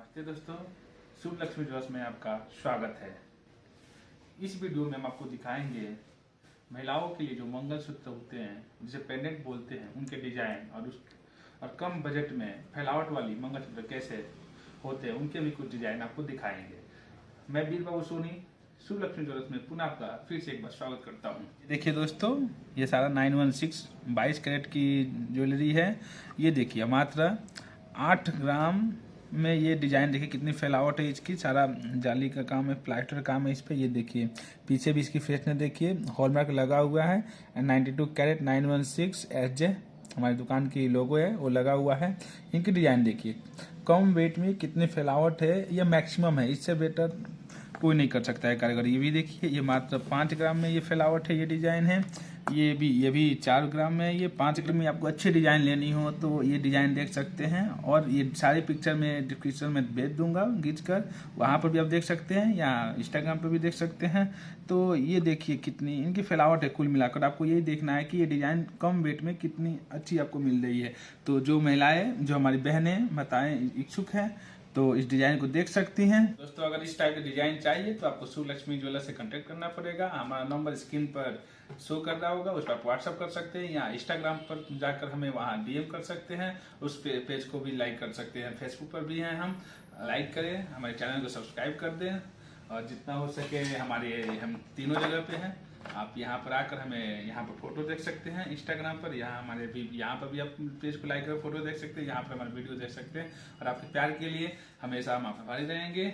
नमस्ते दोस्तों, शुभ लक्ष्मी ज्वेलर्स में आपका स्वागत है। इस वीडियो में हम आपको दिखाएंगे महिलाओं के लिए जो मंगलसूत्र होते हैं, जिसे पेंडेंट बोलते हैं, उनके डिजाइन और कम बजट में फैलावट वाली मंगलसूत्र कैसे होते हैं, उनके भी कुछ डिजाइन आपको दिखाएंगे। मैं बीर बाबू सोनी शुभ लक्ष्मी ज्वेलर्स में पुनः आपका फिर से एक बार स्वागत करता हूँ। देखिए दोस्तों, ये सारा 916 22 कैरेट की ज्वेलरी है। ये देखिए मात्र 8 ग्राम में ये डिजाइन देखिए कितनी फैलावट है इसकी। सारा जाली का काम है, प्लास्टर काम है इस पे। ये देखिए पीछे भी इसकी फ्रेशनेस देखिए, हॉलमार्क लगा हुआ है। 92 कैरेट 916 SJ हमारी दुकान की लोगो है, वो लगा हुआ है। इनकी डिजाइन देखिए, कम वेट में कितनी फैलावट है, ये मैक्सिमम है, इससे बेटर कोई नहीं कर सकता है कारीगर। ये भी देखिए, ये मात्र 5 ग्राम में ये फैलावट है, ये डिजाइन है। ये भी 4 ग्राम में। ये 5 ग्राम में आपको अच्छी डिजाइन लेनी हो तो ये डिजाइन देख सकते हैं। और ये सारी पिक्चर में डिस्क्रिप्शन में भेज दूंगा खींच कर, वहाँ पर भी आप देख सकते हैं या इंस्टाग्राम पर भी देख सकते हैं। तो ये देखिए कितनी इनकी फैलावट है। कुल मिलाकर आपको यही देखना है कि ये डिजाइन कम वेट में कितनी अच्छी आपको मिल रही है। तो जो महिलाएं, जो हमारी बहनें बताएं इच्छुक हैं, तो इस डिजाइन को देख सकती हैं। दोस्तों, अगर इस टाइप के डिजाइन चाहिए तो आपको शुभ लक्ष्मी ज्वेलर्स से कांटेक्ट करना पड़ेगा। हमारा नंबर स्क्रीन पर शो कर रहा होगा, उस पर आप व्हाट्सअप कर सकते हैं या इंस्टाग्राम पर जाकर हमें वहां DM कर सकते हैं। उस पेज को भी लाइक कर सकते हैं। फेसबुक पर भी हैं हम, लाइक करें, हमारे चैनल को सब्सक्राइब कर दें और जितना हो सके हम तीनों जगह पे हैं। आप यहाँ पर आकर हमें यहाँ पर फोटो देख सकते हैं इंस्टाग्राम पर, यहाँ पर भी आप पेज को लाइक कर फोटो देख सकते हैं, यहाँ पर हमारे वीडियो देख सकते हैं। और आपके प्यार के लिए हमेशा हम आभारी रहेंगे।